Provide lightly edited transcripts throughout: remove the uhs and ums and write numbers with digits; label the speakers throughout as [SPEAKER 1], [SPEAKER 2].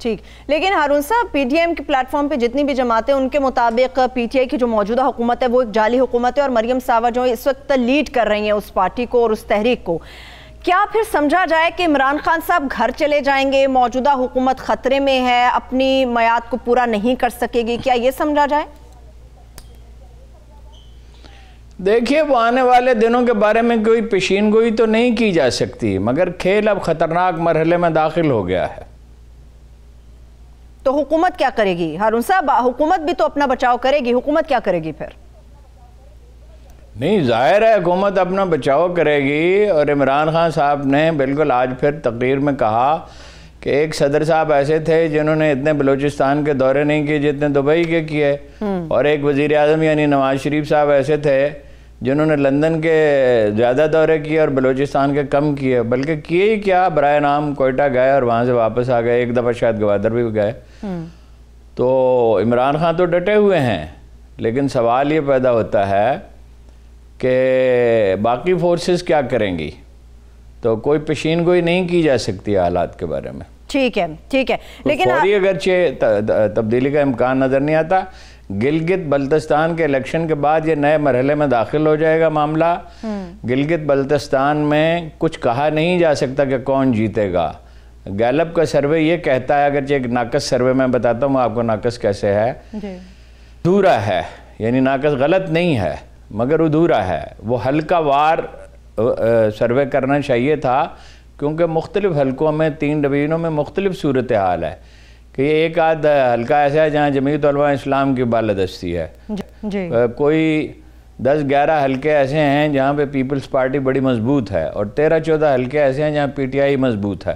[SPEAKER 1] ٹھیک، لیکن ہارون صاحب پی ٹی ایم کے پلیٹ فارم پہ جتنی بھی جماعتیں ان کے مطابق پی ٹی آئی کی جو موجودہ حکومت ہے وہ ایک جعلی حکومت ہے، اور مریم ساوا جو اس وقت لیڈ کر رہی ہیں اس پارٹی کو اور اس تحریک کو. کیا پھر سمجھا جائے کہ عمران خان صاحب گھر چلے جائیں گے، موجودہ حکومت خطرے میں ہے، اپنی میعاد کو پورا نہیں کر سکے گی، کیا یہ سمجھا جائے؟
[SPEAKER 2] دیکھیے، وہ آنے والے دنوں کے بارے میں کوئی پیشین گوئی تو نہیں کی جا سکتی، مگر کھیل اب خطرناک مرحلے میں داخل ہو گیا ہے.
[SPEAKER 1] تو حکومت کیا کرے گی ہارون صاحب؟ حکومت بھی تو اپنا بچاؤ کرے گی، حکومت کیا کرے گی پھر؟
[SPEAKER 2] نہیں، ظاہر ہے حکومت اپنا بچاؤ کرے گی، اور عمران خان صاحب نے بالکل آج پھر تقریر میں کہا کہ ایک صدر صاحب ایسے تھے جنہوں نے اتنے بلوچستان کے دورے نہیں کیے جتنے دبئی کے کیے، اور ایک وزیر اعظم یعنی نواز شریف صاحب ایسے تھے جنہوں نے لندن کے زیادہ دورے کیے اور بلوچستان کے کم کیے، بلکہ کیے ہی کیا، برائے نام کوئٹہ گئے اور وہاں سے واپس آ گئے، ایک دفعہ شاید گوادر بھی گئے. تو عمران خان تو ڈٹے ہوئے ہیں، لیکن سوال یہ پیدا ہوتا ہے کہ باقی فورسز کیا کریں گی. تو کوئی پیشین گوئی نہیں کی جا سکتی حالات کے بارے میں.
[SPEAKER 1] ٹھیک ہے، ٹھیک ہے، لیکن
[SPEAKER 2] فوری اگرچہ تبدیلی کا امکان نظر نہیں آتا. گلگت بلتستان کے الیکشن کے بعد یہ نئے مرحلے میں داخل ہو جائے گا معاملہ. گلگت بلتستان میں کچھ کہا نہیں جا سکتا کہ کون جیتے گا. گیلپ کا سروے یہ کہتا ہے، اگرچہ ایک ناقص سروے میں بتاتا ہوں آپ کو ناقص کیسے ہے، ادھورا ہے، یعنی ناقص غلط نہیں ہے مگر ادھورا ہے. وہ حلقہ وار سروے کرنا چاہیے تھا، کیونکہ مختلف حلقوں میں 3 ڈویژنوں میں مختلف صورتحال ہے، کہ یہ ایک آدھ حلقہ ایسا ہے جہاں جمعیت علماء اسلام کی بالادستی ہے، کوئی 10-11 حلقے ایسے ہیں جہاں پہ پیپلز پارٹی بڑی مضبوط ہے، اور 13-14 حلقے ایسے ہیں جہاں پی ٹی آئی مضبوط ہے.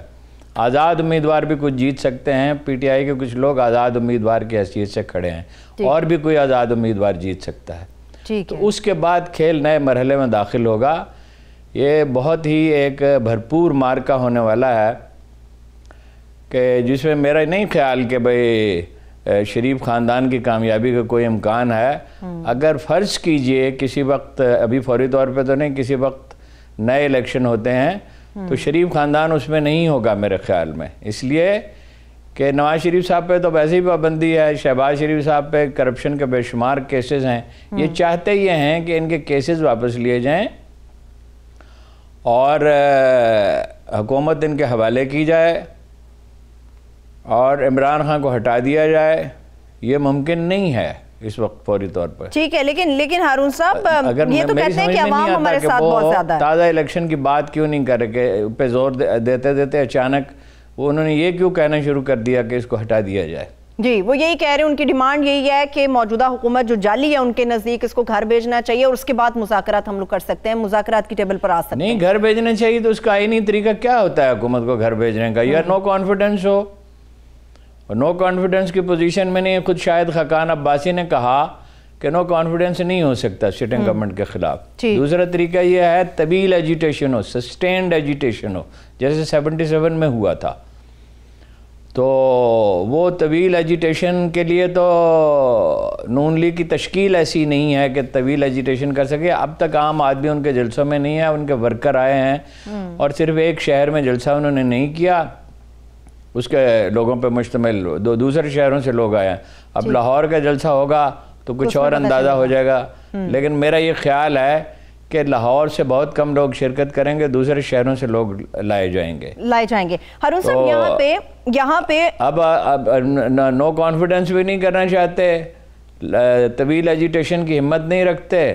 [SPEAKER 2] آزاد امیدوار بھی کچھ جیت سکتے ہیں، پی ٹی آئی کے کچھ لوگ آزاد امیدوار کی حیثیت سے کھڑے ہیں، اور بھی کوئی آزاد امیدوار جیت سکتا ہے. تو اس کے بعد کھیل نئے مرحلے میں داخل ہوگا. یہ بہت ہی ایک بھرپور مارکہ ہونے والا ہے، کہ جس میں میرا نہیں خیال کہ بھئی شریف خاندان کی کامیابی کا کوئی امکان ہے. اگر فرض کیجئے کسی وقت، ابھی فوری طور پہ تو نہیں، کسی وقت نئے الیکشن ہوتے ہیں تو شریف خاندان اس میں نہیں ہوگا میرے خیال میں، اس لیے کہ نواز شریف صاحب پہ تو ویسے ہی پابندی ہے، شہباز شریف صاحب پہ کرپشن کے بے شمار کیسز ہیں. یہ چاہتے یہ ہیں کہ ان کے کیسز واپس لیے جائیں اور حکومت ان کے حوالے کی جائے اور عمران خان کو ہٹا دیا جائے. یہ ممکن نہیں ہے اس وقت فوری طور پر.
[SPEAKER 1] ٹھیک ہے، لیکن ہارون صاحب یہ تو کہتے ہیں کہ عوام ہمارے ساتھ بہت زیادہ ہے.
[SPEAKER 2] تازہ الیکشن کی بات کیوں نہیں کر رہے پہ زور دیتے اچانک انہوں نے یہ کیوں کہنا شروع کر دیا کہ اس کو ہٹا دیا جائے؟
[SPEAKER 1] جی، وہ یہی کہہ رہے ہیں، ان کی ڈیمانڈ یہی ہے کہ موجودہ حکومت جو جعلی ہے ان کے نزدیک اس کو گھر بھیجنا چاہیے، اور اس کے بعد مذاکرات ہم لوگ کر سکتے ہیں، مذاکرات کی ٹیبل پر آ سکتے ہیں.
[SPEAKER 2] نہیں، گھر بھیجنا چاہیے تو اس کا آئینی طریقہ کیا ہوتا ہے حکومت کو گھر بھیجنے کا؟ یا نو کانفیڈنس ہو، اور نو کانفیڈنس کی پوزیشن میں نہیں. خود شاہد خاقان عباسی نے کہا کہ نو کانفیڈنس نہیں ہو سکتا سٹنگ گورنمنٹ کے خلاف. دوسرا طریقہ یہ ہے طویل ایجیٹیشن ہو، سسٹینڈ ایجیٹیشن ہو، جیسے 77 میں ہوا تھا. تو وہ طویل ایجیٹیشن کے لیے تو نون لیگ کی تشکیل ایسی نہیں ہے کہ طویل ایجیٹیشن کر سکے. اب تک عام آدمی ان کے جلسوں میں نہیں ہے، ان کے ورکر آئے ہیں، اور صرف ایک شہر میں جلسہ انہوں نے نہیں کیا، اس کے لوگوں پہ مشتمل دوسرے شہروں سے لوگ آئے ہیں. اب لاہور کا جلسہ ہوگا تو کچھ اور اندازہ ہو جائے گا، لیکن میرا یہ خیال ہے کہ لاہور سے بہت کم لوگ شرکت کریں گے، دوسرے شہروں سے لوگ لائے جائیں گے.
[SPEAKER 1] ہارون صاحب یہاں پہ اب
[SPEAKER 2] نو کانفیڈنس بھی نہیں کرنا چاہتے، طویل ایجیٹیشن کی ہمت نہیں رکھتے،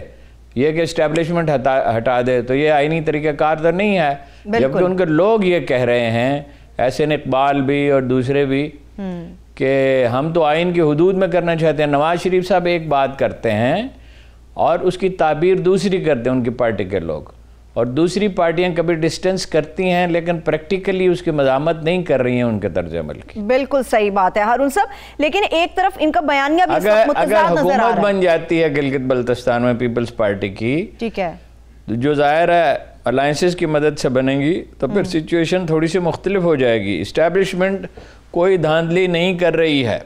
[SPEAKER 2] یہ کہ اسٹیبلشمنٹ ہٹا دے. تو یہ آئینی طریقہ کار تو نہیں ہے، جبکہ ان کے لوگ یہ کہہ رہے ہیں، احسن اقبال بھی اور دوسرے بھی، کہ ہم تو آئین کی حدود میں کرنا چاہتے ہیں. نواز شریف صاحب ایک بات کرتے ہیں اور اس کی تعبیر دوسری کرتے ہیں ان کی پارٹی کے لوگ، اور دوسری پارٹیاں کبھی ڈسٹنس کرتی ہیں لیکن پریکٹیکلی اس کی مزاحمت نہیں کر رہی ہیں ان کے طرز عمل کی.
[SPEAKER 1] بالکل صحیح بات ہے ہارون صاحب، لیکن ایک طرف ان کا بیانیہ بھی
[SPEAKER 2] اگر حکومت بن جاتی ہے گلگت بلتستان میں پیپلز پارٹی کی،
[SPEAKER 1] ٹھیک ہے،
[SPEAKER 2] جو ظاہر ہے الائنسز کی مدد سے بنے گی، تو پھر سچویشن تھوڑی سی مختلف ہو جائے گی. اسٹیبلشمنٹ کوئی دھاندلی نہیں کر رہی ہے،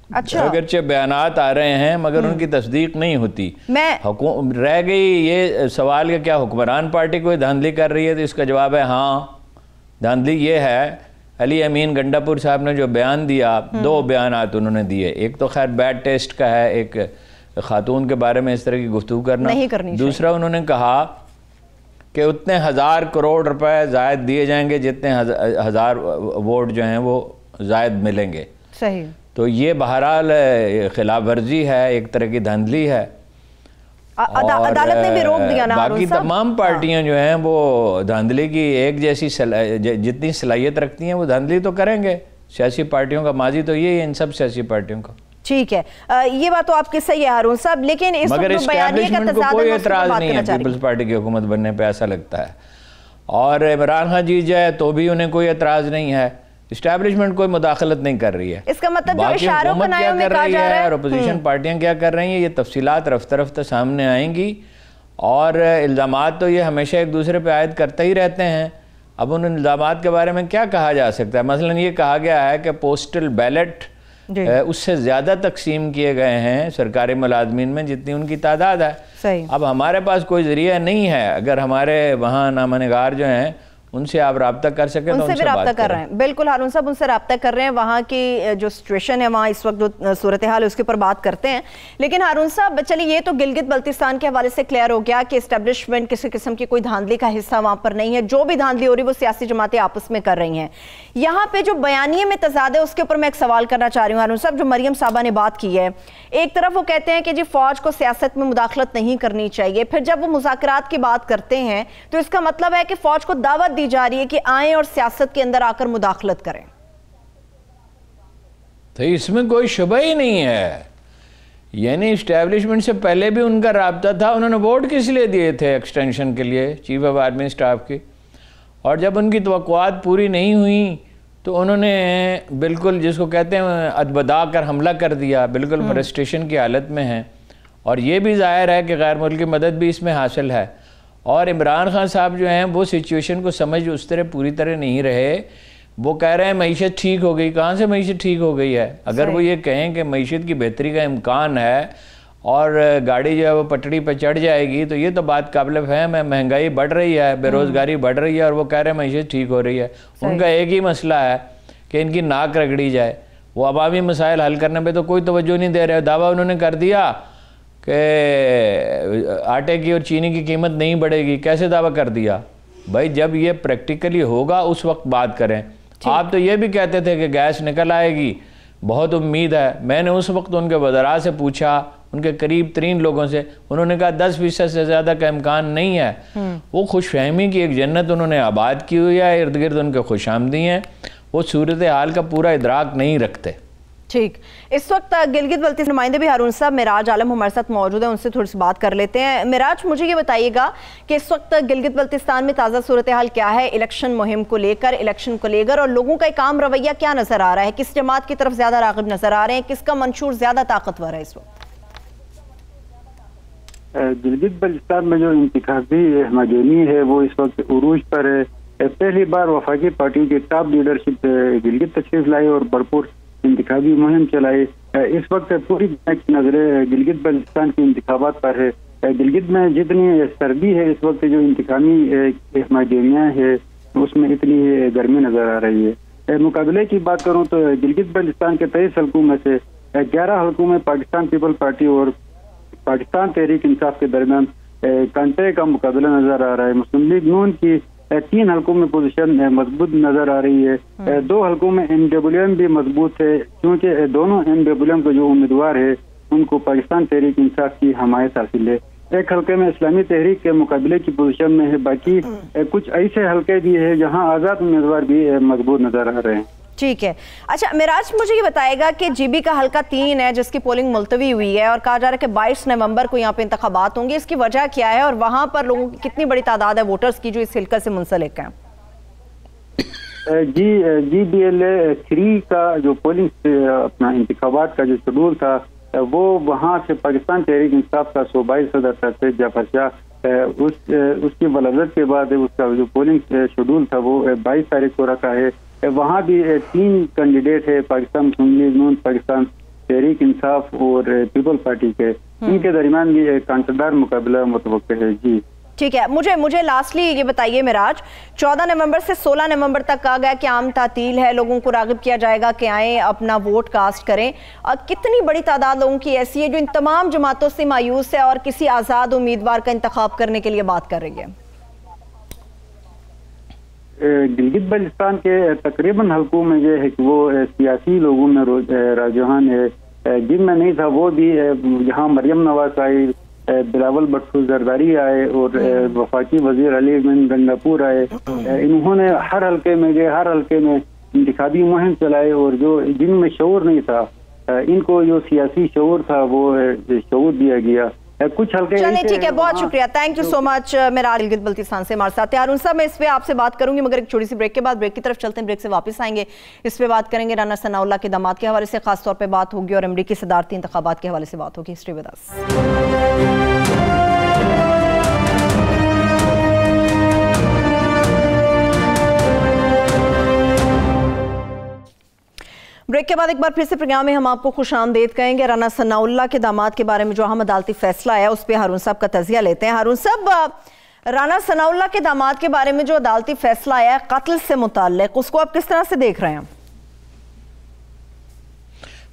[SPEAKER 2] اگرچہ بیانات آ رہے ہیں مگر ان کی تصدیق نہیں ہوتی. رہ گئی یہ سوال کہ کیا حکمران پارٹی کوئی دھاندلی کر رہی ہے، تو اس کا جواب ہے ہاں، دھاندلی یہ ہے. علی امین گنڈا پور صاحب نے جو بیان دیا، 2 بیانات انہوں نے دیے، ایک تو خیر بیڈ ٹیسٹ کا ہے، ایک خاتون کے بارے میں اس طرح کی گفتگو کرنا، دوسرا انہوں نے کہا کہ اتنے 1000 کروڑ روپے زائد دیے جائیں گے جتنے 1000 ووٹ جو ہیں وہ زائد ملیں گے.
[SPEAKER 1] صحیح.
[SPEAKER 2] تو یہ بہرحال خلاف ورزی ہے، ایک طرح کی دھاندلی ہے.
[SPEAKER 1] عدالت نے بھی روک دیا نا.
[SPEAKER 2] باقی تمام پارٹیاں جو ہیں وہ دھاندلی کی ایک جیسی جتنی صلاحیت رکھتی ہیں وہ دھاندلی تو کریں گے. سیاسی پارٹیوں کا ماضی تو یہی ہے، ان سب سیاسی پارٹیوں کا.
[SPEAKER 1] ٹھیک ہے، یہ بات تو آپ کی صحیح ہے ہارون صاحب، لیکن اس
[SPEAKER 2] مگر اسٹیبلشمنٹ کو کوئی اعتراض نہیں ہے پیپلز پارٹی کی حکومت بننے پہ، ایسا لگتا ہے. اور عمران خان جیت جائے تو بھی انہیں کوئی اعتراض نہیں ہے. اسٹیبلشمنٹ کوئی مداخلت نہیں کر رہی ہے.
[SPEAKER 1] اس کا مطلب جو
[SPEAKER 2] باقی
[SPEAKER 1] اشاروں
[SPEAKER 2] حکومت کیا کر رہی ہے اور اپوزیشن پارٹیاں کیا کر رہی ہیں، یہ تفصیلات رفتہ رفتہ سامنے آئیں گی. اور الزامات تو یہ ہمیشہ ایک دوسرے پہ عائد کرتے ہی رہتے ہیں. اب ان الزامات کے بارے میں کیا کہا جا سکتا ہے؟ مثلا یہ کہا گیا ہے کہ پوسٹل بیلٹ اس سے زیادہ تقسیم کیے گئے ہیں سرکاری ملازمین میں جتنی ان کی تعداد ہے. اب ہمارے پاس کوئی ذریعہ نہیں ہے، اگر ہمارے وہاں نامہ نگار جو ہیں ان سے آپ رابطہ کر سکیں تو ان سے رابطہ
[SPEAKER 1] کر رہے ہیں. بالکل ہارون صاحب ان سے رابطہ کر رہے ہیں، وہاں کی جو سچویشن ہے وہاں اس وقت جو صورتحال ہے اس کے اوپر بات کرتے ہیں. لیکن ہارون صاحب چلیے یہ تو گلگت بلتستان کے حوالے سے کلیئر ہو گیا کہ اسٹیبلشمنٹ کسی قسم کی کوئی دھاندلی کا حصہ وہاں پر نہیں ہے. جو بھی دھاندلی ہو رہی ہے وہ سیاسی جماعتیں آپس میں کر رہی ہیں. یہاں پہ جو بیانیے میں تضاد ہے اس کے اوپر میں ایک سوال کرنا چاہ رہی ہوں ہارون صاحب. جو مریم صاحبہ نے بات کی ہے، ایک طرف وہ کہتے ہیں کہ جی فوج کو سیاست میں مداخلت نہیں کرنی چاہیے، پھر جب وہ مذاکرات کی بات کرتے ہیں تو اس کا مطلب ہے کہ فوج کو دعوت دی جا رہی ہے کہ آئیں اور سیاست کے اندر آ کر مداخلت کریں.
[SPEAKER 2] تو اس میں کوئی شبہ ہی نہیں ہے. یعنی اسٹیبلشمنٹ سے پہلے بھی ان کا رابطہ تھا. انہوں نے ووٹ کس لیے دیے تھے؟ ایکسٹینشن کے لیے، چیف آف آرمی اسٹاف کی. اور جب ان کی توقعات پوری نہیں ہوئیں تو انہوں نے بالکل جس کو کہتے ہیں ادبدا کر حملہ کر دیا، بالکل فرسٹریشن کی حالت میں ہیں. اور یہ بھی ظاہر ہے کہ غیر ملکی مدد بھی اس میں حاصل ہے. اور عمران خان صاحب جو ہیں وہ سچویشن کو سمجھ اس طرح پوری طرح نہیں رہے. وہ کہہ رہے ہیں معیشت ٹھیک ہو گئی. کہاں سے معیشت ٹھیک ہو گئی ہے؟ اگر وہ یہ کہیں کہ معیشت کی بہتری کا امکان ہے اور گاڑی جو ہے وہ پٹڑی پہ چڑھ جائے گی تو یہ تو بات قابل فہم ہے. مہنگائی بڑھ رہی ہے، بے روزگاری بڑھ رہی ہے اور وہ کہہ رہے ہیں معیشت ٹھیک ہو رہی ہے. ان کا ایک ہی مسئلہ ہے کہ ان کی ناک رگڑی جائے. وہ عوامی مسائل حل کرنے پہ تو کوئی توجہ نہیں دے رہے. دعویٰ انہوں نے کر دیا کہ آٹے کی اور چینی کی قیمت نہیں بڑھے گی. کیسے دعویٰ کر دیا؟ بھائی جب یہ پریکٹیکلی ہوگا اس وقت بات کریں. آپ تو یہ بھی کہتے تھے کہ گیس نکل آئے گی، بہت امید ہے. میں نے اس وقت ان کے وزراء سے پوچھا، ان کے قریب ترین لوگوں سے، انہوں نے کہا 10% سے زیادہ کا امکان نہیں ہے. وہ خوش فہمی کی ایک جنت انہوں نے آباد کی ہوئی ہے، ارد گرد ان کے خوش آمدی ہیں. وہ صورتحال کا پورا ادراک نہیں رکھتے.
[SPEAKER 1] ٹھیک، اس وقت گلگت بلتستان نمائندے بھی ہارون صاحب معراج عالم ہمارے ساتھ موجود ہیں، ان سے تھوڑی سی بات کر لیتے ہیں. معراج مجھے یہ بتائیے گا کہ اس وقت گلگت بلتستان میں تازہ صورتحال کیا ہے الیکشن مہم کو لے کر، الیکشن کو لے کر، اور لوگوں کا ایک عام رویہ کیا نظر آ رہا ہے؟ کس جماعت کی طرف زیادہ راغب نظر آ رہے ہیں؟ کس کا منشور زیادہ طاقتور ہے اس وقت؟
[SPEAKER 3] گلگت بلتستان میں جو انتخابی ہماگینی ہے وہ اس وقت عروج پر ہے. پہلی بار وفاقی پارٹیوں کی ٹاپ لیڈرشپ گلگت تشریف لائی اور بھرپور انتخابی مہم چلائی. اس وقت پوری دنیا کی نظریں گلگت بلتستان کے انتخابات پر ہے. گلگت میں جتنی سردی ہے اس وقت جو انتخابی ہماگینیاں ہے اس میں اتنی گرمی نظر آ رہی ہے. مقابلے کی بات کروں تو گلگت بلتستان کے 23 حلقوں میں سے 11 حلقوں میں پاکستان پیپل پارٹی اور پاکستان تحریک انصاف کے درمیان کانٹے کا مقابلہ نظر آ رہا ہے. مسلم لیگ نون کی 3 حلقوں میں پوزیشن مضبوط نظر آ رہی ہے. 2 حلقوں میں NWM بھی مضبوط ہے کیونکہ دونوں NWM کے جو امیدوار ہے ان کو پاکستان تحریک انصاف کی حمایت حاصل ہے. ایک حلقے میں اسلامی تحریک کے مقابلے کی پوزیشن میں ہے. باقی کچھ ایسے حلقے بھی ہے جہاں آزاد امیدوار بھی مضبوط نظر آ رہے ہیں.
[SPEAKER 1] ٹھیک ہے. اچھا معراج مجھے یہ بتائے گا کہ جی بی کا حلقہ 3 ہے جس کی پولنگ ملتوی ہوئی ہے اور کہا جا رہا ہے کہ 22 نومبر کو یہاں پہ انتخابات ہوں گے. اس کی وجہ کیا ہے اور وہاں پر لوگوں کی کتنی بڑی تعداد ہے ووٹرز کی جو اس حلقہ سے منسلک ہیں؟
[SPEAKER 3] جی بی ایل اے 3 کا جو پولنگ اپنا انتخابات کا جو شیڈول تھا وہ وہاں سے پاکستان تحریک انصاف کا صوبائی صدر تھا سید جعفر شاہ. اس کی ولادت کے بعد اس کا جو پولنگ شیڈول تھا وہ 22 تاریخ کو رکھا ہے. وہاں بھی 3 کینڈیڈیٹ ہے پاکستان مسلم لیگ نون، پاکستان تحریک انصاف اور پیپل پارٹی کے. ان کے درمیان بھی کانٹیدار مقابلہ متوقع ہے. جی
[SPEAKER 1] ٹھیک ہے، مجھے لاسٹلی یہ بتائیے معراج، 14 نومبر سے 16 نومبر تک کہا گیا کہ عام تعطیل ہے، لوگوں کو راغب کیا جائے گا کہ آئیں اپنا ووٹ کاسٹ کریں. کتنی بڑی تعداد لوگوں کی ایسی ہے جو ان تمام جماعتوں سے مایوس ہے اور کسی آزاد امیدوار کا انتخاب کرنے کے لیے بات کر رہی ہے؟
[SPEAKER 3] گلگت بلتستان کے تقریباً حلقوں میں یہ ہے کہ وہ سیاسی لوگوں میں رجحان ہے، جن میں نہیں تھا وہ بھی جہاں مریم نواز آئی، بلاول بھٹو زرداری آئے اور وفاقی وزیر علی من گنگاپور آئے. انہوں نے ہر حلقے میں انتخابی مہم چلائے اور جو جن میں شعور نہیں تھا ان کو جو سیاسی شعور تھا وہ شعور دیا گیا. کچھ حلقے
[SPEAKER 1] چلیں ٹھیک ہے، بہت شکریہ، تھینک یو سو مچ. معراج گلگت بلتستان سے ہمارے ساتھ. ہارون صاحب میں اس پہ آپ سے بات کروں گی مگر ایک چھوٹی سی بریک کے بعد، بریک کی طرف چلتے ہیں، بریک سے واپس آئیں گے. اس پہ بات کریں گے رانا ثناء اللہ کے داماد کے حوالے سے خاص طور پہ بات ہوگی اور امریکی صدارتی انتخابات کے حوالے سے بات ہوگی. Stay with us. بریک کے بعد ایک بار پھر سے پروگرام میں ہم آپ کو خوش آمدید کہیں گے. رانا ثناء اللہ کے داماد کے بارے میں جو اہم عدالتی فیصلہ ہے اس پہ ہارون صاحب کا تجزیہ لیتے ہیں. ہارون صاحب، رانا ثناء اللہ کے داماد کے بارے میں جو عدالتی فیصلہ آیا ہے قتل سے متعلق، اس کو آپ کس طرح سے دیکھ رہے ہیں؟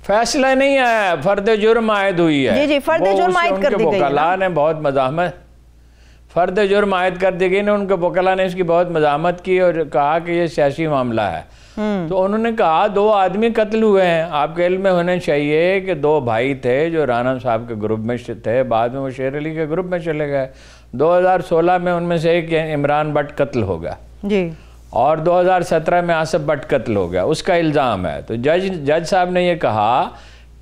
[SPEAKER 2] فیصلہ نہیں آیا، فرد جرم عائد ہوئی ہے.
[SPEAKER 1] جی فرد جرم عائد کر دی گئی.
[SPEAKER 2] وکلاء نے بہت مزاحمت، فرد جرم عائد کر دی گئی نا، ان کے وکلاء نے اس کی بہت مزاحمت کی اور کہا کہ یہ سیاسی معاملہ ہے. تو انہوں نے کہا 2 آدمی قتل ہوئے ہیں. آپ کے علم میں ہونا چاہیے کہ 2 بھائی تھے جو رانا صاحب کے گروپ میں تھے، بعد میں وہ شیر علی کے گروپ میں چلے گئے. 2016 میں ان میں سے ایک عمران بٹ قتل ہو گیا
[SPEAKER 1] جی،
[SPEAKER 2] اور 2017 میں آصف بٹ قتل ہو گیا. اس کا الزام ہے. تو جج صاحب نے یہ کہا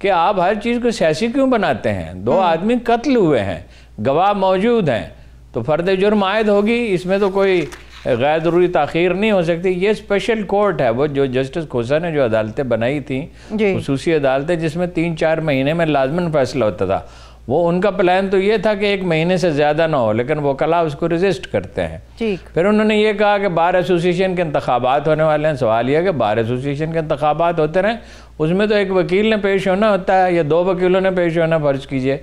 [SPEAKER 2] کہ آپ ہر چیز کو سیاسی کیوں بناتے ہیں؟ 2 آدمی قتل ہوئے ہیں، گواہ موجود ہیں، تو فرد جرم عائد ہوگی. اس میں تو کوئی غیر ضروری تاخیر نہیں ہو سکتی. یہ اسپیشل کورٹ ہے، وہ جو جسٹس کھوسا نے جو عدالتیں بنائی تھیں، خصوصی عدالتیں جس میں 3-4 مہینے میں لازماً فیصلہ ہوتا تھا، وہ ان کا پلان تو یہ تھا کہ 1 مہینے سے زیادہ نہ ہو، لیکن وکلاء اس کو ریزسٹ کرتے ہیں. پھر انہوں نے یہ کہا کہ بار ایسوسیشن کے انتخابات ہونے والے ہیں. سوال یہ ہے کہ بار ایسوسیشن کے انتخابات ہوتے رہیں، اس میں تو ایک وکیل نے پیش ہونا ہوتا ہے یا 2 وکیلوں نے پیش ہونا فرض کیجئے،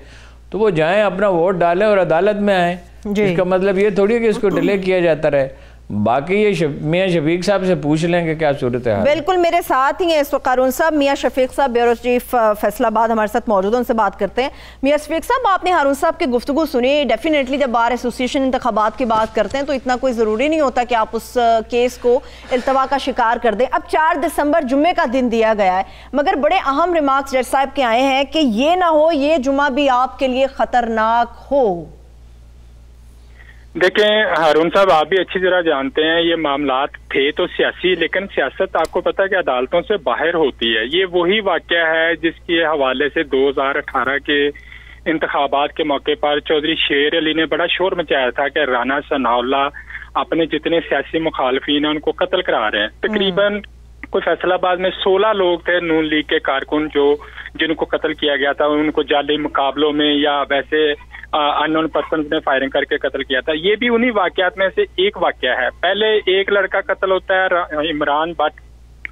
[SPEAKER 2] تو وہ جائیں اپنا ووٹ ڈالیں اور عدالت میں آئیں. اس کا مطلب یہ تھوڑی ہے کہ اس کو ڈیلے کیا جاتا رہے. باقی یہ میاں شفیق صاحب سے پوچھ لیں کہ کیا صورت ہے.
[SPEAKER 1] بالکل میرے ساتھ ہی ہیں اس وقت ہارون صاحب. میاں شفیق صاحب بیورو چیف فیصلہ آباد ہمارے ساتھ موجود ہیں، ان سے بات کرتے ہیں. میاں شفیق صاحب، آپ نے ہارون صاحب کی گفتگو سنی. ڈیفینیٹلی جب بار ایسوسیشن انتخابات کی بات کرتے ہیں تو اتنا کوئی ضروری نہیں ہوتا کہ آپ اس کیس کو التوا کا شکار کر دیں. اب 4 دسمبر جمعے کا دن دیا گیا ہے، مگر بڑے اہم ریمارکس جج صاحب کے آئے ہیں کہ یہ نہ ہو یہ جمعہ بھی آپ کے لیے خطرناک ہو.
[SPEAKER 4] دیکھیں ہارون صاحب، آپ بھی اچھی طرح جانتے ہیں یہ معاملات تھے تو سیاسی، لیکن سیاست آپ کو پتہ ہے کہ عدالتوں سے باہر ہوتی ہے. یہ وہی واقعہ ہے جس کے حوالے سے 2018 کے انتخابات کے موقع پر چودھری شیر علی نے بڑا شور مچایا تھا کہ رانا ثناء اللہ اپنے جتنے سیاسی مخالفین ہیں ان کو قتل کرا رہے ہیں. تقریباً کوئی فیصلہ آباد میں 16 لوگ تھے نون لیگ کے کارکن جن کو قتل کیا گیا تھا. ان کو جعلی مقابلوں میں یا ویسے انون پرسنز نے فائرنگ کر کے قتل کیا تھا. یہ بھی انہی واقعات میں سے ایک واقعہ ہے. پہلے ایک لڑکا قتل ہوتا ہے عمران بٹ،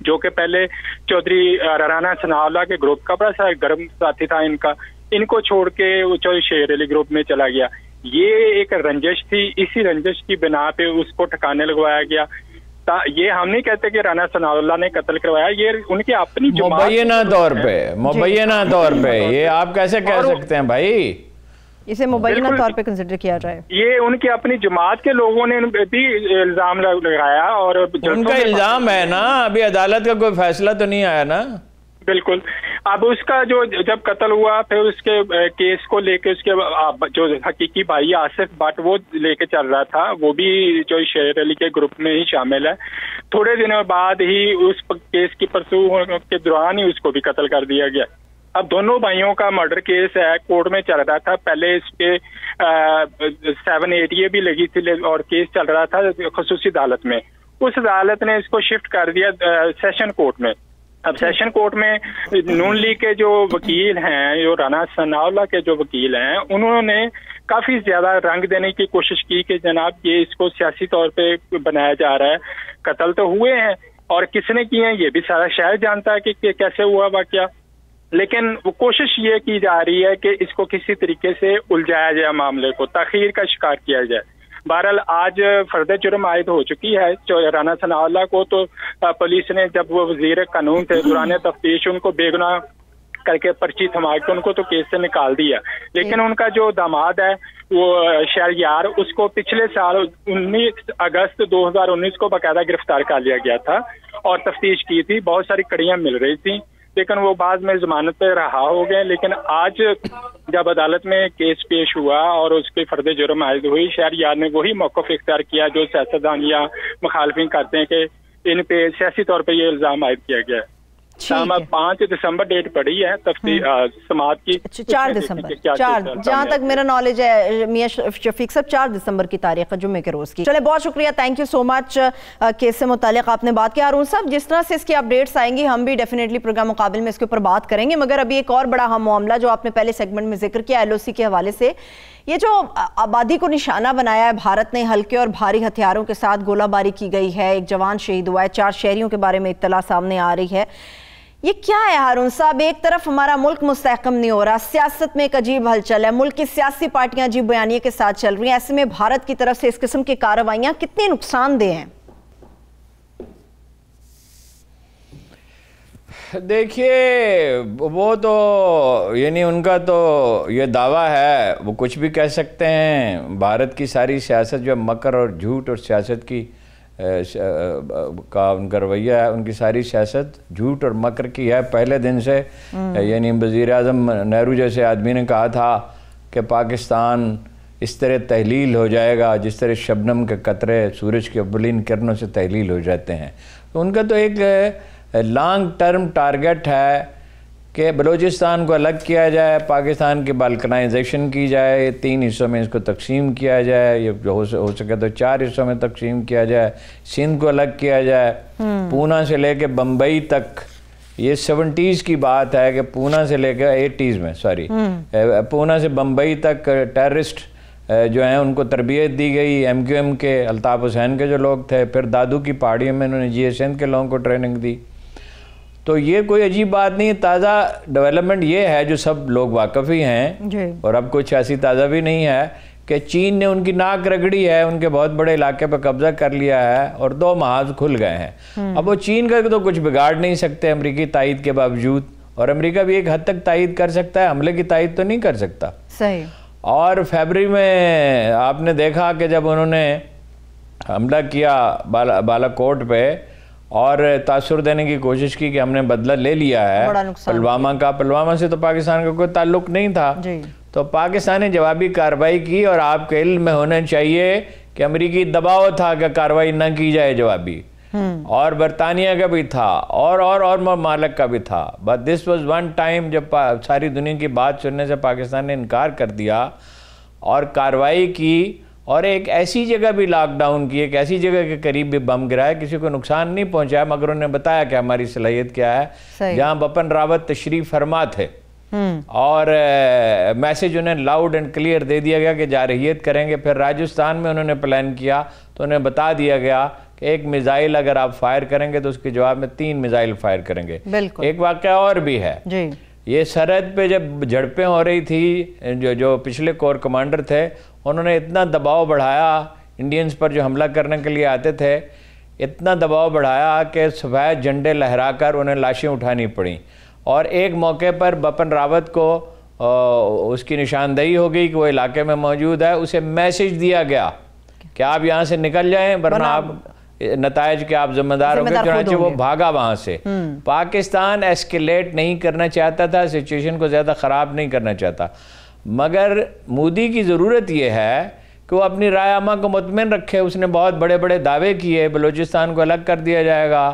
[SPEAKER 4] جو کہ پہلے چودھری رانا ثناء اللہ کے گروپ کا بڑا سا گرم ساتھی تھا. ان کو چھوڑ کے وہ چودھری شیر علی گروپ میں چلا گیا. یہ ایک رنجش تھی، اسی رنجش کی بنا پہ اس کو ٹھکانے لگوایا گیا. یہ ہم نہیں کہتے کہ رانا ثناء اللہ نے قتل کروایا، یہ ان کی اپنی
[SPEAKER 2] مبینہ طور پہ یہ آپ کیسے کہہ سکتے ہیں بھائی؟
[SPEAKER 1] اسے مبینہ طور پہ کنسیڈر کیا جائے.
[SPEAKER 4] یہ ان کی اپنی جماعت کے لوگوں نے بھی الزام لگایا اور
[SPEAKER 2] ان کا الزام ہے نا. ابھی عدالت کا کوئی فیصلہ تو نہیں آیا نا.
[SPEAKER 4] بالکل. اب اس کا جو جب قتل ہوا پھر اس کے کیس کو لے کے اس کے جو حقیقی بھائی آصف بٹ وہ لے کے چل رہا تھا، وہ بھی جو شیر علی کے گروپ میں ہی شامل ہے. تھوڑے دنوں بعد ہی اس کیس کی پرسو کے دوران ہی اس کو بھی قتل کر دیا گیا. اب دونوں بھائیوں کا مرڈر کیس ہے، کورٹ میں چل رہا تھا. پہلے اس کے 7-8 یہ بھی لگی تھی اور کیس چل رہا تھا خصوصی عدالت میں. اس عدالت نے اس کو شفٹ کر دیا سیشن کورٹ میں. اب سیشن کورٹ میں نون لیگ کے جو وکیل ہیں، جو رانا ثناء اللہ کے جو وکیل ہیں، انہوں نے کافی زیادہ رنگ دینے کی کوشش کی کہ جناب یہ اس کو سیاسی طور پہ بنایا جا رہا ہے. قتل تو ہوئے ہیں اور کس نے کیے ہیں یہ بھی سارا شہر جانتا ہے کہ کیسے ہوا واقعہ، لیکن وہ کوشش یہ کی جا رہی ہے کہ اس کو کسی طریقے سے الجھایا جائے، معاملے کو تاخیر کا شکار کیا جائے. بہرحال آج فرد جرم عائد ہو چکی ہے رانا ثناء اللہ کو، تو پولیس نے جب وہ وزیر قانون تھے دوران تفتیش ان کو بے گناہ کر کے پرچی تھما کے ان کو تو کیس سے نکال دیا، لیکن ان کا جو داماد ہے وہ شہریار، اس کو پچھلے سال 19 اگست 2019 کو باقاعدہ گرفتار کر لیا گیا تھا اور تفتیش کی تھی، بہت ساری کڑیاں مل رہی تھیں، لیکن وہ بعد میں ضمانت پہ رہا ہو گئے۔ لیکن آج جب عدالت میں کیس پیش ہوا اور اس کی فرد جرم عائد ہوئی، شہریار نے وہی موقف اختیار کیا جو سیاستدان یا مخالفین کرتے ہیں کہ ان پہ سیاسی طور پہ یہ الزام عائد کیا گیا ہے۔ 5 دسمبر ڈیٹ پڑی ہے تفتیش سماعت کی،
[SPEAKER 1] 4 دسمبر جہاں تک میرا نالج ہے میاں شفیق صاحب 4 دسمبر کی تاریخ ہے، جمعے کے روز کی۔ چلے بہت شکریہ، thank you so much case سے متعلق آپ نے بات کیا۔ ہارون صاحب جس طرح سے اس کی اپڈیٹس آئیں گی ہم بھی ڈیفینیٹلی پروگرام مقابل میں اس کے اوپر بات کریں گے، مگر ابھی ایک اور بڑا اہم معاملہ جو آپ نے پہلے سیگمنٹ میں ذکر کیا LOC کے حوالے سے، یہ جو آبادی کو نشانہ بنایا ہے بھارت نے، ہلکے اور بھاری ہتھیاروں کے ساتھ گولہ باری کی گئی ہے، ایک جوان شہید ہوا ہے، 4 شہریوں کے بارے میں اطلاع سامنے آ رہی ہے، یہ کیا ہے ہارون صاحب؟ ایک طرف ہمارا ملک مستحکم نہیں ہو رہا، سیاست میں ایک عجیب ہلچل ہے، ملک کی سیاسی پارٹیاں عجیب بیانیے کے ساتھ چل رہی ہیں، ایسے میں بھارت کی طرف سے اس قسم کی کارروائیاں کتنی نقصان دہ ہیں؟
[SPEAKER 2] دیکھیے وہ تو یعنی ان کا تو یہ دعویٰ ہے، وہ کچھ بھی کہہ سکتے ہیں، بھارت کی ساری سیاست جو مکر اور جھوٹ اور سیاست کی کا ان کا رویہ ہے، ان کی ساری سیاست جھوٹ اور مکر کی ہے پہلے دن سے۔ یعنی وزیر اعظم نہرو جیسے آدمی نے کہا تھا کہ پاکستان اس طرح تحلیل ہو جائے گا جس طرح شبنم کے قطرے سورج کے اولین کرنوں سے تحلیل ہو جاتے ہیں، تو ان کا تو ایک لانگ ٹرم ٹارگٹ ہے کہ بلوچستان کو الگ کیا جائے، پاکستان کی بالکنائزیشن کی جائے، 3 حصوں میں اس کو تقسیم کیا جائے، یہ ہو سکے تو 4 حصوں میں تقسیم کیا جائے، سندھ کو الگ کیا جائے، پونا سے لے کے بمبئی تک، یہ 70s کی بات ہے کہ پونا سے لے کے 80s میں پونا سے بمبئی تک ٹیررسٹ جو ہیں ان کو تربیت دی گئی، MQM کے الطاف حسین کے جو لوگ تھے، پھر دادو کی پہاڑیوں میں انہوں نے GSN کے لوگوں کو ٹریننگ دی، تو یہ کوئی عجیب بات نہیں۔ تازہ ڈیولپمنٹ یہ ہے جو سب لوگ واقف ہی ہیں اور اب کچھ ایسی تازہ بھی نہیں ہے کہ چین نے ان کی ناک رگڑی ہے، ان کے بہت بڑے علاقے پہ قبضہ کر لیا ہے اور 2 محاذ کھل گئے ہیں۔ اب وہ چین کا تو کچھ بگاڑ نہیں سکتے امریکی تائید کے باوجود، اور امریکہ بھی ایک حد تک تائید کر سکتا ہے، حملے کی تائید تو نہیں کر سکتا۔
[SPEAKER 1] صحیح۔
[SPEAKER 2] اور فیبری میں آپ نے دیکھا کہ جب انہوں نے حملہ کیا بالا کوٹ پہ اور تاثر دینے کی کوشش کی کہ ہم نے بدلہ لے لیا ہے پلوامہ کا، پلوامہ سے تو پاکستان کا کوئی تعلق نہیں تھا، تو پاکستان نے جوابی کارروائی کی، اور آپ کے علم میں ہونا چاہیے کہ امریکی دباؤ تھا کہ کارروائی نہ کی جائے جوابی، اور برطانیہ کا بھی تھا اور ممالک کا بھی تھا، but this was one time جب ساری دنیا کی بات سننے سے پاکستان نے انکار کر دیا اور کارروائی کی، اور ایک ایسی جگہ بھی لاک ڈاؤن کی، ایک ایسی جگہ کے قریب بھی بم گرائے، کسی کو نقصان نہیں پہنچایا، مگر انہوں نے بتایا کہ ہماری صلاحیت کیا ہے، جہاں بپن راوت تشریف فرما تھے، اور میسیج انہیں لاؤڈ اینڈ کلیئر دے دیا گیا کہ جارحیت کریں گے۔ پھر راجستھان میں انہوں نے پلان کیا تو انہیں بتا دیا گیا کہ ایک میزائل اگر آپ فائر کریں گے تو اس کے جواب میں 3 میزائل فائر کریں گے۔ ایک واقعہ اور بھی ہے، یہ سرحد پہ جب جھڑپیں ہو رہی تھی، جو پچھلے کور کمانڈر تھے انہوں نے اتنا دباؤ بڑھایا انڈینز پر جو حملہ کرنے کے لیے آتے تھے، اتنا دباؤ بڑھایا کہ سفید جھنڈے لہرا کر انہیں لاشیں اٹھانی پڑیں، اور ایک موقع پر بپن راوت کو اس کی نشاندہی ہو گئی کہ وہ علاقے میں موجود ہے، اسے میسیج دیا گیا کہ آپ یہاں سے نکل جائیں ورنہ آپ نتائج کے آپ ذمہ دار ہو گئے، چنانچہ وہ بھاگا وہاں سے۔ پاکستان ایسکیلیٹ نہیں کرنا چاہتا تھا، سچویشن کو زیادہ خراب نہیں کرنا چاہتا، مگر مودی کی ضرورت یہ ہے کہ وہ اپنی رائے عامہ کو مطمئن رکھے۔ اس نے بہت بڑے بڑے دعوے کیے، بلوچستان کو الگ کر دیا جائے گا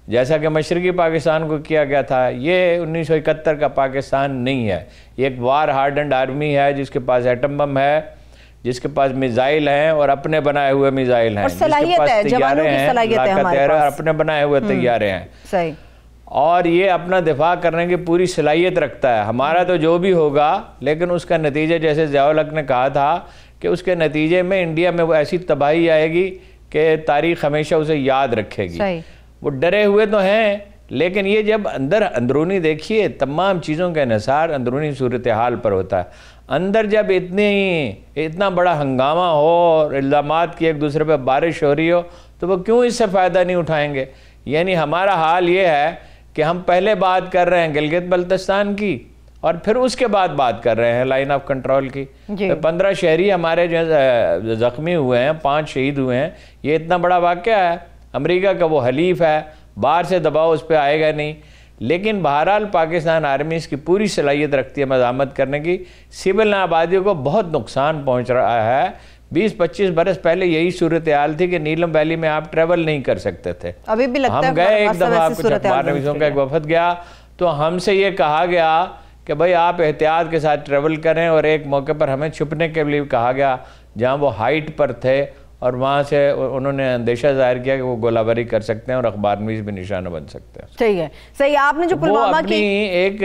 [SPEAKER 2] جیسا کہ مشرقی پاکستان کو کیا گیا تھا، یہ 1971 کا پاکستان نہیں ہے، یہ ایک وار ہارڈنڈ آرمی ہے جس کے پاس ایٹم بم ہے، جس کے پاس میزائل ہیں اور اپنے بنائے ہوئے میزائل ہیں، جس کے پاس طیارے ہیں اور اپنے بنائے ہوئے طیارے ہیں،
[SPEAKER 1] صحیح،
[SPEAKER 2] اور یہ اپنا دفاع کرنے کی پوری صلاحیت رکھتا ہے۔ ہمارا تو جو بھی ہوگا لیکن اس کا نتیجہ جیسے ضیاء الحق نے کہا تھا کہ اس کے نتیجے میں انڈیا میں وہ ایسی تباہی آئے گی کہ تاریخ ہمیشہ اسے یاد رکھے گی۔ وہ ڈرے ہوئے تو ہیں لیکن یہ جب اندرونی دیکھیے تمام چیزوں کا انحصار اندرونی صورتحال پر ہوتا ہے. اندر جب اتنا بڑا ہنگامہ ہو اور الزامات کی ایک دوسرے پہ بارش ہو رہی ہو تو وہ کیوں اس سے فائدہ نہیں اٹھائیں گے؟ یعنی ہمارا حال یہ ہے کہ ہم پہلے بات کر رہے ہیں گلگت بلتستان کی اور پھر اس کے بعد بات کر رہے ہیں لائن آف کنٹرول کی. 15 شہری ہمارے جو زخمی ہوئے ہیں، 5 شہید ہوئے ہیں. یہ اتنا بڑا واقعہ ہے. امریکہ کا وہ حلیف ہے، باہر سے دباؤ اس پہ آئے گا نہیں. لیکن بہرحال پاکستان آرمی اس کی پوری صلاحیت رکھتی ہے مزاحمت کرنے کی. سول آبادیوں کو بہت نقصان پہنچ رہا ہے. 20-25 برس پہلے یہی صورتحال تھی کہ نیلم ویلی میں آپ ٹریول نہیں کر سکتے تھے.
[SPEAKER 1] ابھی بھی لگتا ہے
[SPEAKER 2] ہم گئے ایک دفعہ، کچھ اخبار نویسوں کا ایک وفد گیا تو ہم سے یہ کہا گیا کہ بھائی آپ احتیاط کے ساتھ ٹریول کریں، اور ایک موقع پر ہمیں چھپنے کے لیے کہا گیا جہاں وہ ہائٹ پر تھے اور وہاں سے انہوں نے اندیشہ ظاہر کیا کہ وہ گولہ باری کر سکتے ہیں اور اخبار نویس بھی نشانہ بن سکتے ہیں.
[SPEAKER 1] صحیح ہے. صحیح. آپ نے جو پلوامہ کی
[SPEAKER 2] ایک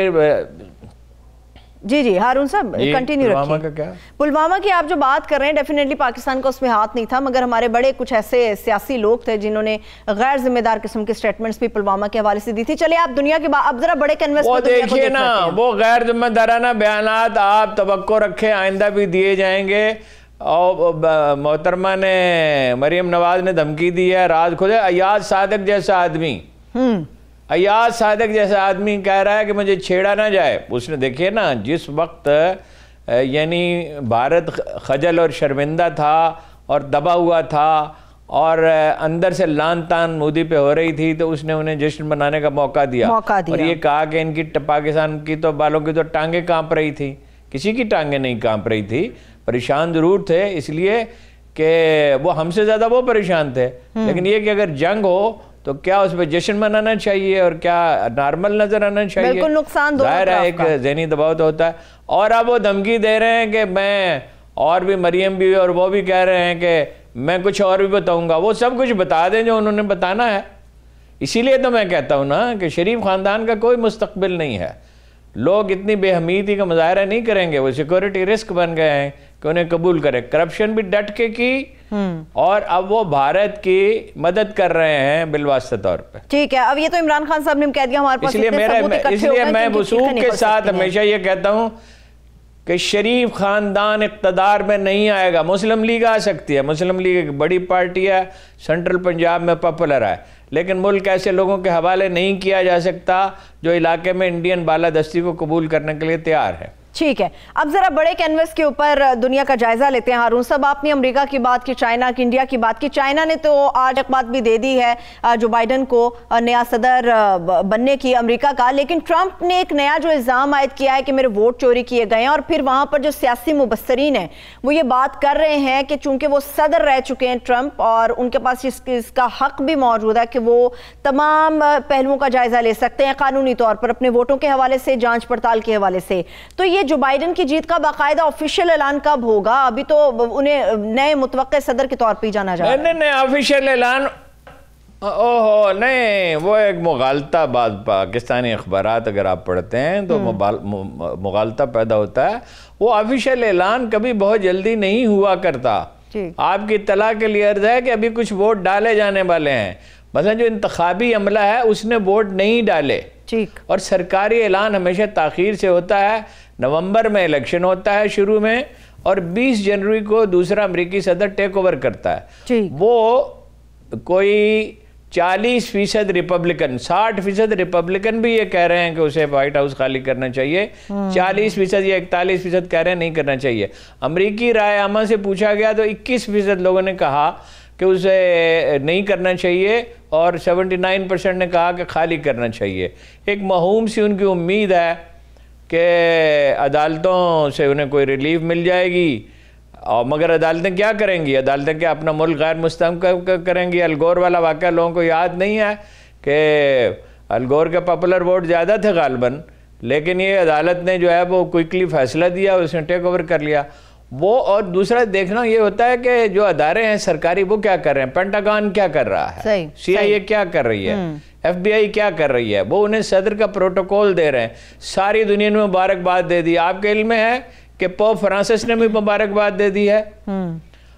[SPEAKER 1] جی ہارون صاحب کنٹینیو
[SPEAKER 2] رکھیے.
[SPEAKER 1] پلوامہ کی آپ جو بات کر رہے ہیں ڈیفینیٹلی پاکستان کا اس میں ہاتھ نہیں تھا، مگر ہمارے بڑے کچھ ایسے سیاسی لوگ تھے جنہوں نے غیر ذمہ دار قسم کے سٹیٹمنٹس بھی پلوامہ کے حوالے سے دی تھی. چلے آپ دنیا کے اب ذرا بڑے کینوس
[SPEAKER 2] وہ دیکھیے نا، وہ غیر ذمہ دارانہ بیانات آپ توقع رکھیں آئندہ بھی دیے جائیں گے. اور محترمہ نے مریم نواز نے دھمکی دی ہے، راز کھلے. ایاز صادق جیسا آدمی کہہ رہا ہے کہ مجھے چھیڑا نہ جائے. اس نے دیکھیے نا جس وقت یعنی بھارت خجل اور شرمندہ تھا اور دبا ہوا تھا اور اندر سے لان تان مودی پہ ہو رہی تھی تو اس نے انہیں جشن منانے کا موقع دیا اور یہ کہا کہ ان کی پاکستان کی تو بالوں کی تو ٹانگیں کانپ رہی تھی. کسی کی ٹانگیں نہیں کانپ رہی تھی، پریشان ضرور تھے اس لیے کہ وہ ہم سے زیادہ وہ پریشان تھے. لیکن یہ کہ اگر جنگ ہو تو کیا اس پہ جشن منانا چاہیے اور کیا نارمل نظر آنا چاہیے؟
[SPEAKER 1] بالکل نقصان
[SPEAKER 2] ظاہر ہے ایک ذہنی دباؤ تو ہوتا ہے. اور اب وہ دھمکی دے رہے ہیں کہ میں اور بھی مریم بھی اور وہ بھی کہہ رہے ہیں کہ میں کچھ اور بھی بتاؤں گا. وہ سب کچھ بتا دیں جو انہوں نے بتانا ہے. اسی لیے تو میں کہتا ہوں نا کہ شریف خاندان کا کوئی مستقبل نہیں ہے. لوگ اتنی بے حمیدی کا مظاہرہ نہیں کریں گے. وہ سیکورٹی رسک بن گئے ہیں کہ انہیں قبول کرے. کرپشن بھی ڈٹ کے کی اور اب وہ بھارت کی مدد کر رہے ہیں بالواسطہ طور پہ.
[SPEAKER 1] ٹھیک ہے. اب یہ تو عمران خان صاحب نے کہہ دیا ہمارے پاس.
[SPEAKER 2] اس لیے میں وثوق کے ساتھ ہمیشہ یہ کہتا ہوں کہ شریف خاندان اقتدار میں نہیں آئے گا. مسلم لیگ آ سکتی ہے، مسلم لیگ ایک بڑی پارٹی ہے، سینٹرل پنجاب میں پاپولر ہے، لیکن ملک ایسے لوگوں کے حوالے نہیں کیا جا سکتا جو علاقے میں انڈین بالادستی کو قبول کرنے کے لیے تیار ہے.
[SPEAKER 1] ٹھیک ہے. اب ذرا بڑے کینوس کے اوپر دنیا کا جائزہ لیتے ہیں. ہارون صاحب آپ نے امریکہ کی بات کی، چائنا کی، انڈیا کی بات کی. چائنا نے تو آج ایک بات بھی دے دی ہے جو بائیڈن کو نیا صدر بننے کی امریکہ کا. لیکن ٹرمپ نے ایک نیا جو الزام عائد کیا ہے کہ میرے ووٹ چوری کیے گئے ہیں، اور پھر وہاں پر جو سیاسی مبصرین ہیں وہ یہ بات کر رہے ہیں کہ چونکہ وہ صدر رہ چکے ہیں ٹرمپ اور ان کے پاس اس کا حق بھی موجود ہے کہ وہ تمام پہلوؤں کا جائزہ لے سکتے ہیں قانونی طور پر اپنے ووٹوں کے حوالے سے، جانچ پڑتال کے حوالے سے. تو یہ جو بائیڈن کی جیت کا باقاعدہ آفیشیل اعلان کب ہوگا؟ ابھی تو انہیں نئے متوقع صدر کے طور پہ جانا جا رہا ہے.
[SPEAKER 2] نہیں آفیشیل اعلان نہیں، وہ ایک مغالطہ. بعض پاکستانی اخبارات اگر آپ پڑھتے ہیں تو مغالطہ پیدا ہوتا ہے. وہ آفیشیل اعلان کبھی بہت جلدی نہیں ہوا کرتا. آپ کی اطلاع کے لیے عرض ہے کہ ابھی کچھ ووٹ ڈالے جانے والے ہیں. مثلا جو انتخابی عملہ ہے اس نے ووٹ نہیں ڈالے، اور سرکاری اعلان ہمیشہ تاخیر سے ہوتا ہے. نومبر میں الیکشن ہوتا ہے شروع میں، اور 20 جنوری کو دوسرا امریکی صدر ٹیک اوور کرتا ہے. وہ کوئی 40% ریپبلکن، 60% ریپبلکن بھی یہ کہہ رہے ہیں کہ اسے وائٹ ہاؤس خالی کرنا چاہیے. 40% یا 41% کہہ رہے ہیں نہیں کرنا چاہیے. امریکی رائے عامہ سے پوچھا گیا تو 21% لوگوں نے کہا کہ اسے نہیں کرنا چاہیے، اور 79% نے کہا کہ خالی کرنا چاہیے. ایک مہوم سی ان کی امید ہے کہ عدالتوں سے انہیں کوئی ریلیف مل جائے گی. اور مگر عدالتیں کیا کریں گی؟ عدالتیں کیا اپنا ملک غیر مستحکم کریں گی؟ الگور والا واقعہ لوگوں کو یاد نہیں ہے کہ الگور کے پاپولر ووٹ زیادہ تھے غالباً، لیکن یہ عدالت نے جو ہے وہ کوئکلی فیصلہ دیا، اس نے ٹیک اوور کر لیا. وہ اور دوسرا دیکھنا یہ ہوتا ہے کہ جو ادارے ہیں سرکاری وہ کیا کر رہے ہیں. پینٹاگون کیا کر رہا ہے، سی آئی اے کیا کر رہی ہے، ایف بی آئی کیا کر رہی ہے. وہ انہیں صدر کا پروٹوکول دے رہے ہیں. ساری دنیا نے مبارکباد دے دی. آپ کے علم میں ہے کہ پوپ فرانسس نے بھی مبارکباد دے دی ہے.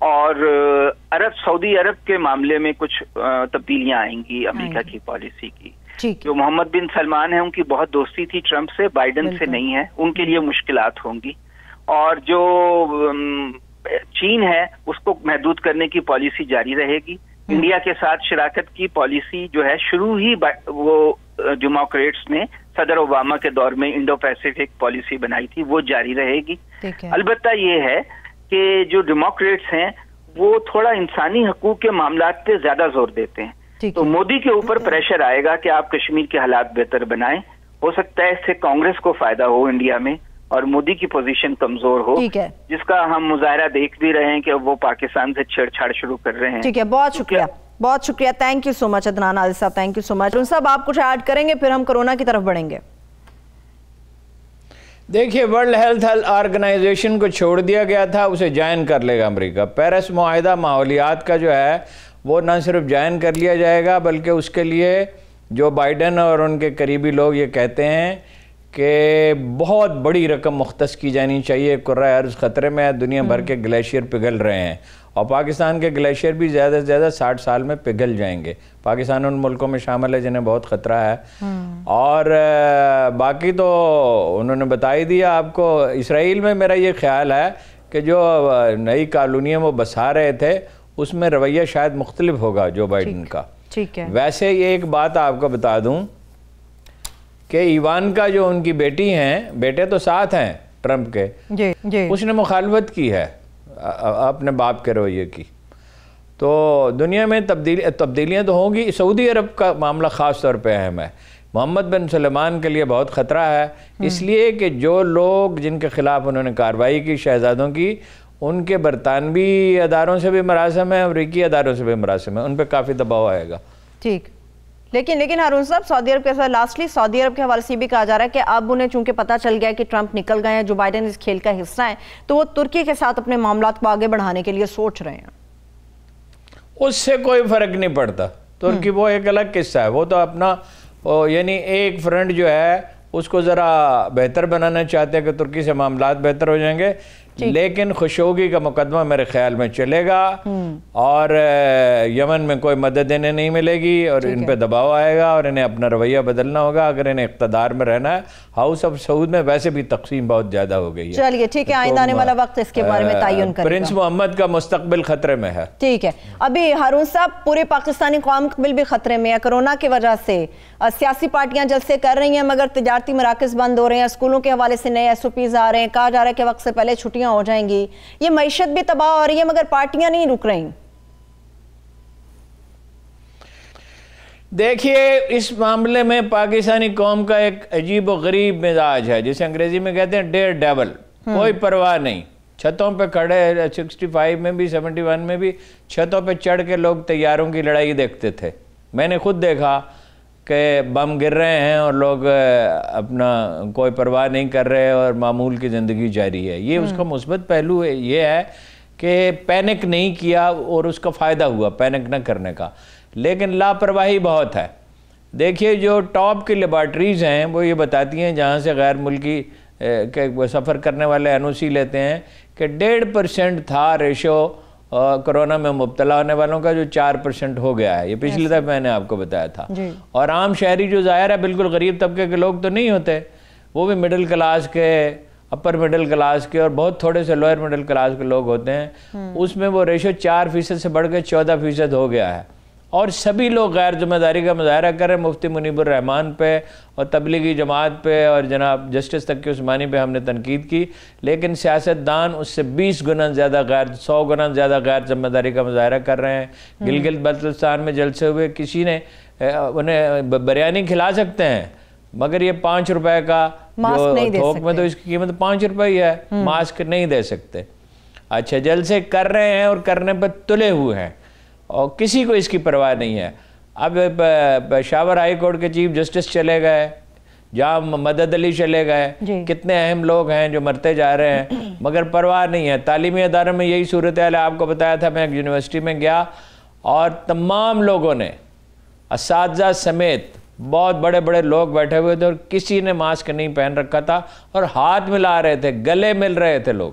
[SPEAKER 5] اور سعودی عرب کے معاملے میں کچھ تبدیلیاں آئیں گی امریکہ کی پالیسی کی. جو محمد بن سلمان ہیں ان کی بہت دوستی تھی ٹرمپ سے، بائیڈن سے نہیں ہے، ان کے لیے مشکلات ہوں گی. اور جو چین ہے اس کو محدود کرنے کی پالیسی جاری رہے گی. انڈیا کے ساتھ شراکت کی پالیسی جو ہے شروع ہی وہ ڈیموکریٹس نے صدر اوباما کے دور میں انڈو پیسیفک پالیسی بنائی تھی، وہ جاری رہے گی. البتہ یہ ہے کہ جو ڈیموکریٹس ہیں وہ تھوڑا انسانی حقوق کے معاملات پہ زیادہ زور دیتے ہیں. تو مودی کے اوپر پریشر آئے گا کہ آپ کشمیر کے حالات بہتر بنائیں. ہو سکتا ہے اس سے کانگریس کو فائدہ ہو انڈیا میں اور مودی کی پوزیشن کمزور ہو، جس کا ہم مظاہرہ دیکھ بھی رہے ہیں کہ وہ پاکستان سے چھیڑ چھاڑ شروع کر رہے ہیں.
[SPEAKER 1] ٹھیک ہے، بہت شکریہ، بہت شکریہ. تھینک یو سو مچ عدنان عادل صاحب، تھینک یو سو مچ. صاحب آپ کچھ ایڈ کریں گے پھر ہم کورونا کی طرف بڑھیں گے.
[SPEAKER 2] دیکھیے، ورلڈ ہیلتھ آرگنائزیشن کو چھوڑ دیا گیا تھا، اسے جوائن کر لے گا امریکہ. پیرس معاہدہ ماحولیات کا جو ہے وہ نہ صرف جوائن کر لیا جائے گا بلکہ اس کے لیے جو بائیڈن اور ان کے قریبی لوگ یہ کہتے ہیں کہ بہت بڑی رقم مختص کی جانی چاہیے. کرۂ ارض خطرے میں ہے، دنیا بھر کے گلیشیئر پگھل رہے ہیں اور پاکستان کے گلیشیئر بھی زیادہ سے زیادہ 60 سال میں پگھل جائیں گے. پاکستان ان ملکوں میں شامل ہے جنہیں بہت خطرہ ہے. اور باقی تو انہوں نے بتا ہی دیا آپ کو. اسرائیل میں میرا یہ خیال ہے کہ جو نئی کالونیاں وہ بسا رہے تھے اس میں رویہ شاید مختلف ہوگا جو بائیڈن کا. ویسے یہ ایک بات آپ کو بتا دوں کہ ایوانکا جو ان کی بیٹی ہیں، بیٹے تو ساتھ ہیں ٹرمپ کے، اس نے مخالفت کی ہے اپنے باپ کے رویے کی. تو دنیا میں تبدیلیاں تو ہوں گی. سعودی عرب کا معاملہ خاص طور پہ اہم ہے. محمد بن سلمان کے لیے بہت خطرہ ہے، اس لیے کہ جو لوگ جن کے خلاف انہوں نے کارروائی کی شہزادوں کی، ان کے برطانوی اداروں سے بھی مراسم ہے، امریکی اداروں سے بھی مراسم ہے، ان پہ کافی دباؤ آئے گا. ٹھیک،
[SPEAKER 1] لیکن ہارون صاحب سعودی عرب کے ساتھ لاسٹلی سعودی عرب کے حوالے سے بھی کہا جا رہا ہے کہ اب انہیں چونکہ پتہ چل گیا کہ ٹرمپ نکل گئے ہیں، جو بائیڈن اس کھیل کا حصہ ہیں، تو وہ ترکی کے ساتھ اپنے معاملات کو آگے بڑھانے کے لیے سوچ رہے ہیں.
[SPEAKER 2] اس سے کوئی فرق نہیں پڑتا. ترکی وہ ایک الگ قصہ ہے. وہ تو اپنا یعنی ایک فرنٹ جو ہے اس کو ذرا بہتر بنانا چاہتے ہیں کہ ترکی سے معاملات بہتر ہو جائیں گے، لیکن خشوگی کا مقدمہ میرے خیال میں چلے گا اور یمن میں کوئی مدد انہیں نہیں ملے گی اور ان پہ دباؤ آئے گا اور انہیں اپنا رویہ بدلنا ہوگا اگر انہیں اقتدار میں رہنا ہے. ہاؤس آف سعود میں ویسے بھی تقسیم بہت زیادہ ہو گئی ہے.
[SPEAKER 1] چلیے ٹھیک ہے، آئندہ آنے والا وقت اس کے بارے میں تعین کرے گا.
[SPEAKER 2] پرنس محمد کا مستقبل خطرے میں ہے.
[SPEAKER 1] ٹھیک ہے. ابھی ہارون صاحب پورے پاکستانی قوم قبل بھی خطرے میں ہے کورونا کی وجہ سے. سیاسی پارٹیاں جلسے کر رہی ہیں مگر تجارتی مراکز بند ہو رہے ہیں. اسکولوں کے حوالے سے نئے SOPs آ رہے ہیں. کہا جا رہا ہے کہ وقت سے پہلے چھٹیاں ہو جائیں گی. یہ معیشت بھی تباہ ہو رہی ہے مگر پارٹیاں نہیں رک رہی.
[SPEAKER 2] دیکھیے، اس معاملے میں پاکستانی قوم کا ایک عجیب و غریب مزاج ہے جسے انگریزی میں کہتے ہیں ڈیئر ڈیول. کوئی پرواہ نہیں. چھتوں پہ کھڑے 65 میں بھی 71 میں بھی چھتوں پہ چڑھ کے لوگ تیاروں کی لڑائی دیکھتے تھے. میں نے خود دیکھا کہ بم گر رہے ہیں اور لوگ اپنا کوئی پرواہ نہیں کر رہے اور معمول کی زندگی جاری ہے. یہ اس کا مثبت پہلو یہ ہے کہ پینک نہیں کیا اور اس کا فائدہ ہوا پینک نہ کرنے کا. لیکن لاپرواہی بہت ہے. دیکھیے، جو ٹاپ کی لیبارٹریز ہیں وہ یہ بتاتی ہیں جہاں سے غیر ملکی سفر کرنے والے NOC لیتے ہیں کہ 1.5% تھا ریشو کرونا میں مبتلا ہونے والوں کا، جو 4% ہو گیا ہے. یہ پچھلی دفعہ میں نے آپ کو بتایا تھا. اور عام شہری جو ظاہر ہے بالکل غریب طبقے کے لوگ تو نہیں ہوتے، وہ بھی مڈل کلاس کے، اپر مڈل کلاس کے اور بہت تھوڑے سے لوئر مڈل کلاس کے لوگ ہوتے ہیں. اس میں وہ ریشو 4% سے بڑھ کے 14% ہو گیا ہے. اور سبھی لوگ غیر ذمہ داری کا مظاہرہ کر رہے ہیں. مفتی منیب الرحمان پہ اور تبلیغی جماعت پہ اور جناب جسٹس تقی عثمانی پہ ہم نے تنقید کی، لیکن سیاستدان اس سے 20 گنا زیادہ 100 گنا زیادہ غیر ذمہ داری کا مظاہرہ کر رہے ہیں. گلگت بلتستان میں جلسے ہوئے، کسی نے انہیں بریانی کھلا سکتے ہیں مگر یہ 5 روپے کا جو تھوک میں تو اس کی قیمت 5 روپے ہی ہے، ماسک نہیں دے سکتے. اچھا، جلسے کر رہے ہیں اور کرنے پہ تلے ہوئے ہیں اور کسی کو اس کی پرواہ نہیں ہے. اب پشاور ہائی کورٹ کے چیف جسٹس چلے گئے، جہاں مدد علی چلے گئے. کتنے اہم لوگ ہیں جو مرتے جا رہے ہیں مگر پرواہ نہیں ہے. تعلیمی اداروں میں یہی صورتحال ہے. آپ کو بتایا تھا میں ایک یونیورسٹی میں گیا اور تمام لوگوں نے، اساتذہ سمیت بہت بڑے بڑے لوگ بیٹھے ہوئے تھے اور کسی نے ماسک نہیں پہن رکھا تھا اور ہاتھ ملا رہے تھے، گلے مل رہے تھے لوگ.